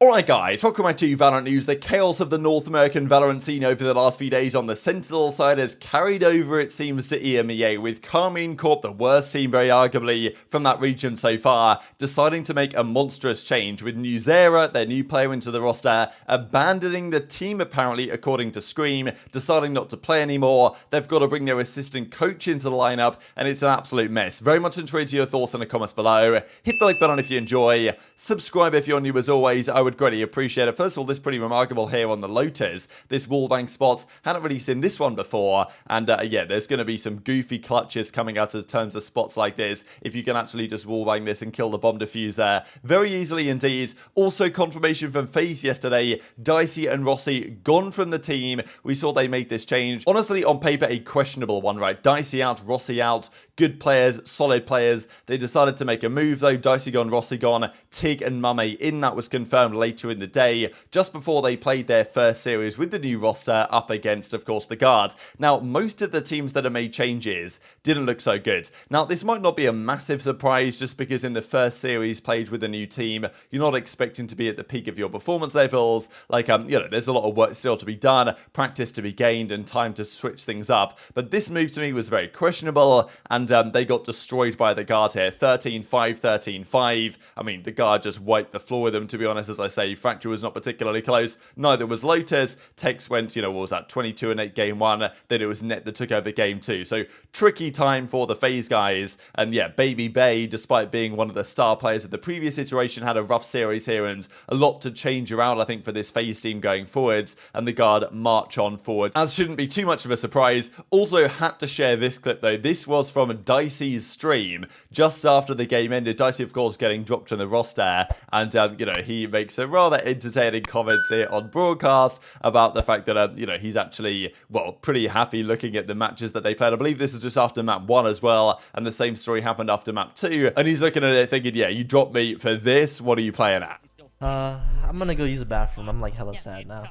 Alright guys, welcome back to Valorant News. The chaos of the North American Valorant scene over the last few days on the Sentinel side has carried over, it seems, to EMEA, with Karmine Corp, the worst team very arguably from that region so far, deciding to make a monstrous change, with Newzera, their new player into the roster, abandoning the team apparently according to Scream, deciding not to play anymore. They've got to bring their assistant coach into the lineup, and it's an absolute mess. Very much interested your thoughts in the comments below. Hit the like button if you enjoy. Subscribe if you're new as always. I would greatly appreciate it. First of all, this pretty remarkable here on the Lotus, this wallbang spot. Hadn't really seen this one before, and yeah, there's going to be some goofy clutches coming out in terms of spots like this if you can actually just wallbang this and kill the bomb diffuser very easily indeed. Also, confirmation from FaZe yesterday, Dicey and Rossi gone from the team. We saw they made this change. Honestly, on paper, a questionable one, right? Dicey out, Rossi out. Good players, solid players. They decided to make a move though. Dicey gone, Rossi gone. Tig and Mame in. That was confirmed later in the day, just before they played their first series with the new roster up against, of course, the Guard. Now, most of the teams that have made changes didn't look so good. Now, this might not be a massive surprise just because in the first series played with a new team, you're not expecting to be at the peak of your performance levels. Like, you know, there's a lot of work still to be done, practice to be gained, and time to switch things up. But this move to me was very questionable, and they got destroyed by the Guard here. 13-5, 13-5. I mean, the Guard just wiped the floor with them, to be honest. As I say, Fracture was not particularly close. Neither was Lotus. Tex went, you know, what was that, 22-8 game 1. Then it was Net that took over game 2. So, tricky time for the FaZe guys. And yeah, babybay, despite being one of the star players of the previous iteration, had a rough series here and a lot to change around, I think, for this FaZe team going forwards. And the Guard march on forward, as shouldn't be too much of a surprise. Also, had to share this clip, though. This was from Dicey's stream just after the game ended. Dicey, of course, getting dropped in the roster. And, you know, he makes a rather entertaining comments here on broadcast about the fact that, you know, he's actually, well, pretty happy looking at the matches that they played. I believe this is just after map 1 as well, and the same story happened after map 2, and he's looking at it thinking, yeah, you dropped me for this, what are you playing at? I'm gonna go use the bathroom. I'm like hella sad now.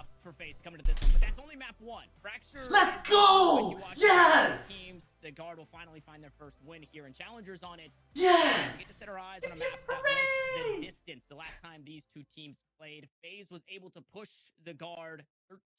Let's go! Yes! The Guard will finally find their first win here in Challengers on it. Yes! We get to set our eyes on a map that went the distance. The last time these two teams played, FaZe was able to push the Guard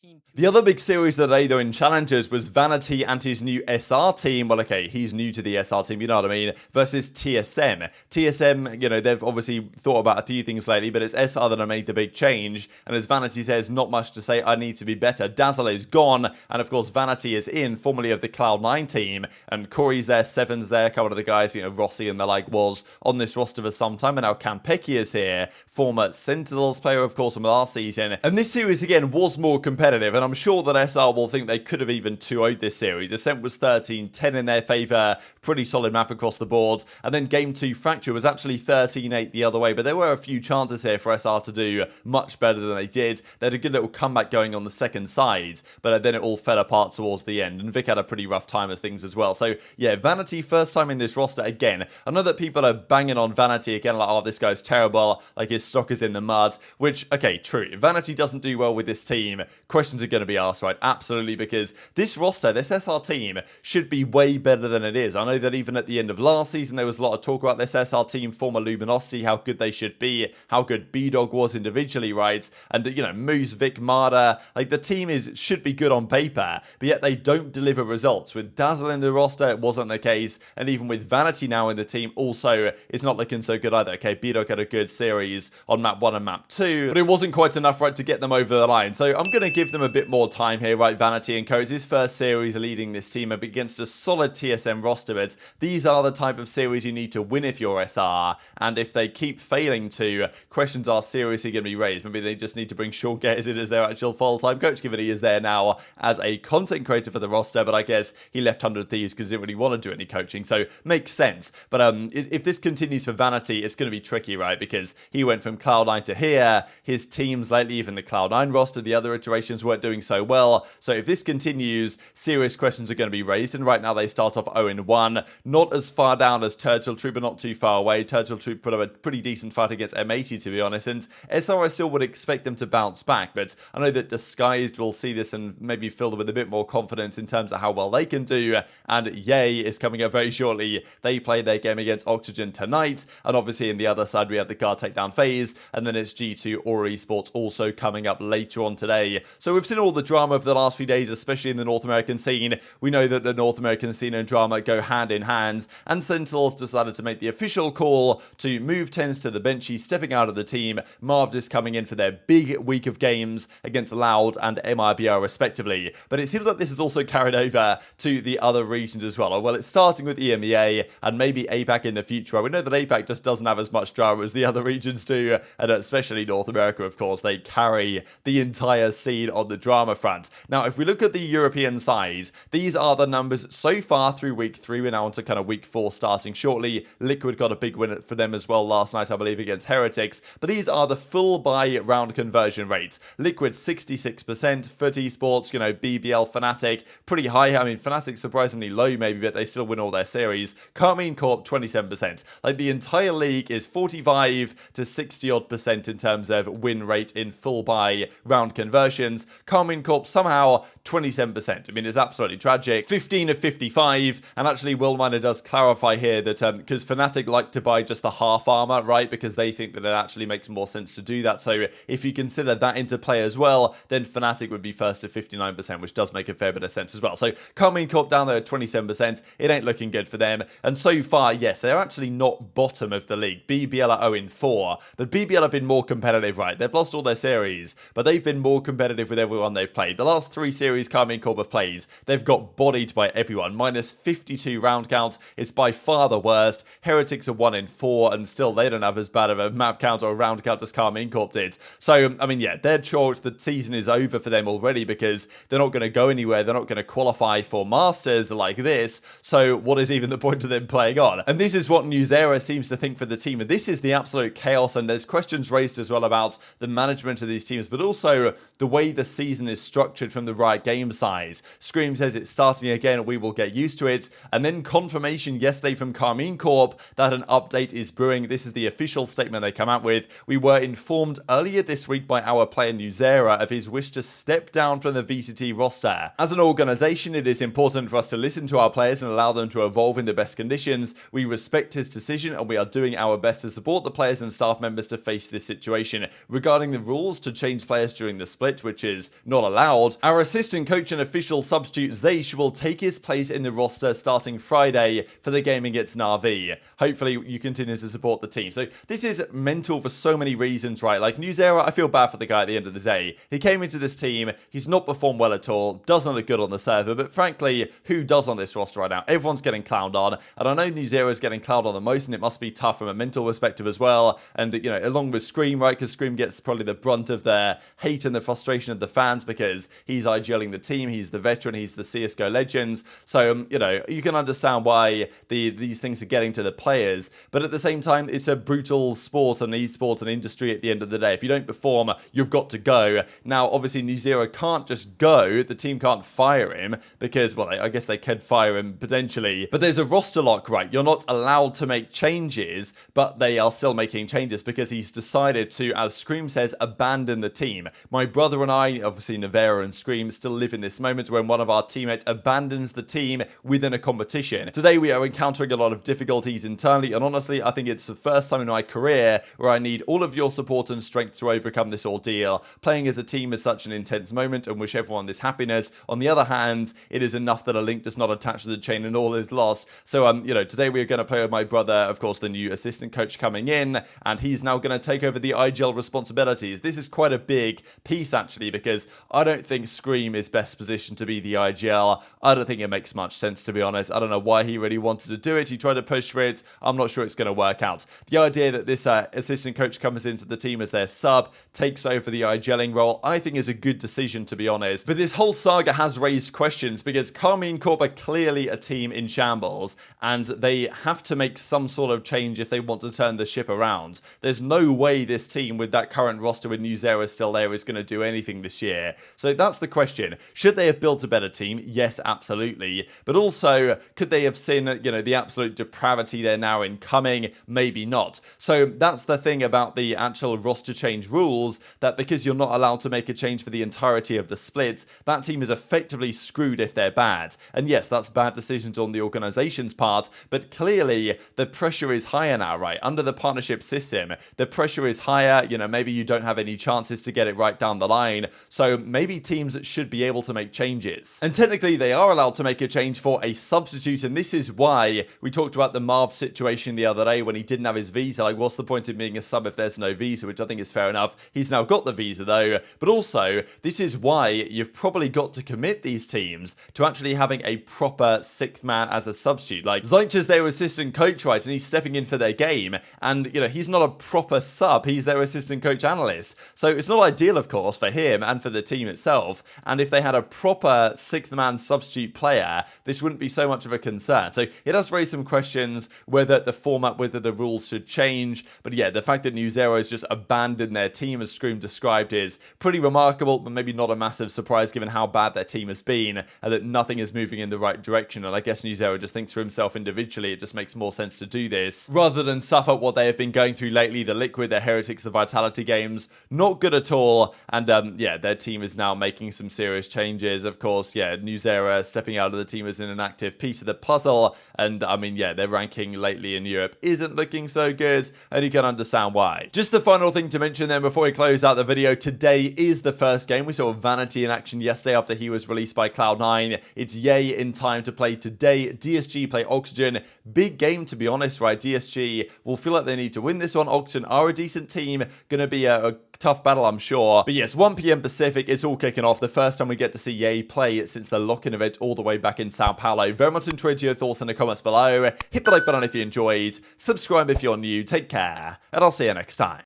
13-2. The other big series today, though, in Challengers was Vanity and his new SR team. Well, okay, he's new to the SR team, you know what I mean, versus TSM. TSM, you know, they've obviously thought about a few things lately, but it's SR that have made the big change. And as Vanity says, not much to say, I need to be better. Dazzle is gone, and of course, Vanity is in, formerly of the Cloud9 team. And Corey's there, Seven's there, a couple of the guys, you know, Rossi and the like was on this roster for some time. And now Campeki is here, former Sentinels player, of course, from last season. And this series, again, was more competitive. And I'm sure that SR will think they could have even 2-0'd this series. Ascent was 13-10 in their favour. Pretty solid map across the board. And then game 2, Fracture was actually 13-8 the other way. But there were a few chances here for SR to do much better than they did. They had a good little comeback going on the second side. But then it all fell apart towards the end. And Vic had a pretty rough time of things as well. So, yeah, Vanity, first time in this roster again. I know that people are banging on Vanity again, like, oh, this guy's terrible, like his stock is in the mud, which, okay, true. If Vanity doesn't do well with this team, questions are going to be asked, right? Absolutely, because this roster, this SR team, should be way better than it is. I know that even at the end of last season, there was a lot of talk about this SR team, former Luminosity, how good they should be, how good B-Dog was individually, right? And, you know, Moose, Vic, Marder, like, the team should be good on paper, but yet they don't deliver results. With Dazzle in the roster, it wasn't the case, and even with Vanity now in the team, also, it's not looking so good either. Okay, B-Dog had a good series on map 1 and map 2, but it wasn't quite enough, right, to get them over the line. So I'm going to give them a bit more time here, right, Vanity and Co. It's his first series leading this team up against a solid TSM roster, but these are the type of series you need to win if you're SR, and if they keep failing to, questions are seriously going to be raised. Maybe they just need to bring Sean Gares in as their actual full-time coach, given he is there now as a content creator for the roster, but I guess he left 100 Thieves because he didn't really want to do any coaching, so makes sense. But if this continues for Vanity, it's going to be tricky, right, because he went from Cloud9 to here, his teams lately, even the Cloud9 roster, the other iterations weren't doing so well, so if this continues, serious questions are going to be raised, and right now they start off 0-1, not as far down as Turtle Troop, but not too far away. Turtle Troop put up a pretty decent fight against M80, to be honest, and SR I still would expect them to bounce back, but I know that Disguised will see this and maybe fill them with a bit more confidence in terms of how well they can do, and Yay is coming up very shortly. They play their game against Oxygen tonight, and obviously in the other side we have the guard takedown FaZe, and then it's G2 or esports also coming up later on today. So we've seen all the drama of the last few days, especially in the North American scene. We know that the North American scene and drama go hand in hand, and Sentinels decided to make the official call to move TenZ to the bench. He's stepping out of the team. Marved is coming in for their big week of games against Loud and MIBR respectively. But it seems like this is also carried over to the other regions as well. Well, it's starting with EMEA and maybe APAC in the future. We know that APAC just doesn't have as much drama as the other regions do, and especially North America, of course. They carry the entire scene on the drama front. Now, if we look at the European side, these are the numbers so far through week 3. We're now on to kind of week 4 starting shortly. Liquid got a big win for them as well last night, I believe, against Heretics. But these are the full buy round conversion rates. Liquid 66%, Foot Esports, BBL, Fnatic, pretty high. I mean, Fnatic surprisingly low maybe, but they still win all their series. Karmine Corp 27%. Like, the entire league is 45 to 60 odd % in terms of win rate in full buy round conversions. Karmine Corp somehow 27%. I mean, it's absolutely tragic. 15 of 55, and actually Will Miner does clarify here that because Fnatic like to buy just the half armor, right? Because they think that it actually makes more sense to do that. So if you consider that into play as well, then Fnatic would be first at 59%, which does make a fair bit of sense as well. So Karmine Corp down there at 27%. It ain't looking good for them. And so far, yes, they're actually not bottom of the league. BBL are 0-4, but BBL have been more competitive, right? They've lost all their series, but they've been more competitive with everyone they've played. The last 3 series Karmine Corp have played, they've got bodied by everyone. Minus 52 round count. It's by far the worst. Heretics are 1-4, and still they don't have as bad of a map count or a round count as Karmine Corp did. So, I mean, yeah, they're chalked. The season is over for them already because they're not going to go anywhere. They're not going to qualify for Masters like this. So what is even the point of them playing on? And this is what NewsEra seems to think for the team. And this is the absolute chaos. And there's questions raised as well about the management of these teams, but also the way the season is structured from the Riot Games side. Scream says it's starting again. We will get used to it. And then confirmation yesterday from Karmine Corp that an update is brewing. This is the official statement they come out with. We were informed earlier this week by our player NewsEra of his wish to step down from the VCT roster. As an organization, it is important for us to listen to our players and allow them to evolve in the best conditions. We respect his decision and we are doing our best to support the players and staff members to face this situation. Regarding the rules to change players during the split, which is not allowed, our assistant coach and official substitute Zaysh will take his place in the roster starting Friday for the game against Na'Vi. Hopefully you continue to support the team. So this is mental for so many reasons, right? Like NewsEra, I feel bad for the guy at the end of the day. He came into this team, he's not performed well at all, doesn't look good on the server, but frankly, who does on this roster right now? Everyone's getting clowned on, and I know NewsEra is getting clowned on the most, and it must be tough from a mental perspective as well. And, along with Scream, right? Because Scream gets probably the brunt of the hate and the frustration of the fans because he's IGLing the team, he's the veteran, he's the CSGO legends. So, you can understand why these things are getting to the players, but at the same time, it's a brutal sport and esports and industry at the end of the day. If you don't perform, you've got to go. Now, obviously, NewsEra can't just go. The team can't fire him because, well, I guess they could fire him potentially, but there's a roster lock, right? You're not allowed to make changes, but they are still making changes because he's decided to, as Scream says, abandon the team. My brother and I, obviously Nevera and Scream, still live in this moment when one of our teammates abandons the team within a competition. Today, we are encountering a lot of difficulties internally, and honestly, I think it's the first time in my career where I need all of your support and strength to overcome this ordeal. Playing as a team is such an intense moment and wish everyone this happiness. On the other hand, it is enough that a link does not attach to the chain and all is lost. So, today we are going to play with my brother, of course, the new assistant coach coming in, and he's now going to take over the IGL responsibilities. This is quite a big piece, actually, because I don't think Scream is best positioned to be the IGL. I don't think it makes much sense, to be honest. I don't know why he really wanted to do it. He tried to push for it. I'm not sure it's going to work out. The idea that this assistant coach comes into the team as their sub, takes over the IGLing role, I think is a good decision, to be honest. But this whole saga has raised questions because Karmine Corp are clearly a team in shambles, and they have to make some sort of change if they want to turn the ship around. There's no way this team with that current roster with NewsEra still there is going to do anything this year. So that's the question. Should they have built a better team? Yes, absolutely. But also, could they have seen, the absolute depravity they're now incoming? Maybe not. So that's the thing about the actual roster change rules, that because you're not allowed to make a change for the entirety of the split, that team is effectively screwed if they're bad. And yes, that's bad decisions on the organization's part, but clearly the pressure is higher now, right? Under the partnership system, the pressure is higher. You know, maybe you don't have any chances to get it right down the line, so maybe teams should be able to make changes. And technically, they are allowed to make a change for a substitute, and this is why we talked about the Marv situation the other day when he didn't have his visa. Like, what's the point of being a sub if there's no visa, which I think is fair enough. He's now got the visa, though, but also, this is why you've probably got to commit these teams to actually having a proper sixth man as a substitute. Like, Zyppan's their assistant coach, right, and he's stepping in for their game, and, you know, he's not a proper sub, he's their assistant coach analyst. So it's not ideal, of course, for him and for the team itself, and if they had a proper sixth man substitute player, this wouldn't be so much of a concern. So it does raise some questions whether the format, whether the rules should change, but yeah, the fact that newZero's just abandoned their team, as Scream described, is pretty remarkable, but maybe not a massive surprise given how bad their team has been and that nothing is moving in the right direction. And I guess newZero just thinks for himself individually, it just makes more sense to do this rather than suffer what they have been going through lately. The Liquid, the Heretics, the Vitality games, not good at all. And yeah, their team is now making some serious changes. Of course, yeah, newZero stepping out of the team as an inactive piece of the puzzle. And I mean, yeah, their ranking lately in Europe isn't looking so good, and you can understand why. Just the final thing to mention then before we close out the video, today is the first game. We saw Vanity in action yesterday after he was released by Cloud9. It's Yay in time to play today. DSG play Oxygen. Big game, to be honest, right? DSG will feel like they need to win this one. Oxygen are a decent team. Gonna be a tough battle, I'm sure. But yes, 1 p.m. Pacific, it's all kicking off. The first time we get to see Yay play since the lock-in event all the way back in Sao Paulo. Very much enjoyed your thoughts in the comments below. Hit the like button if you enjoyed. Subscribe if you're new. Take care, and I'll see you next time.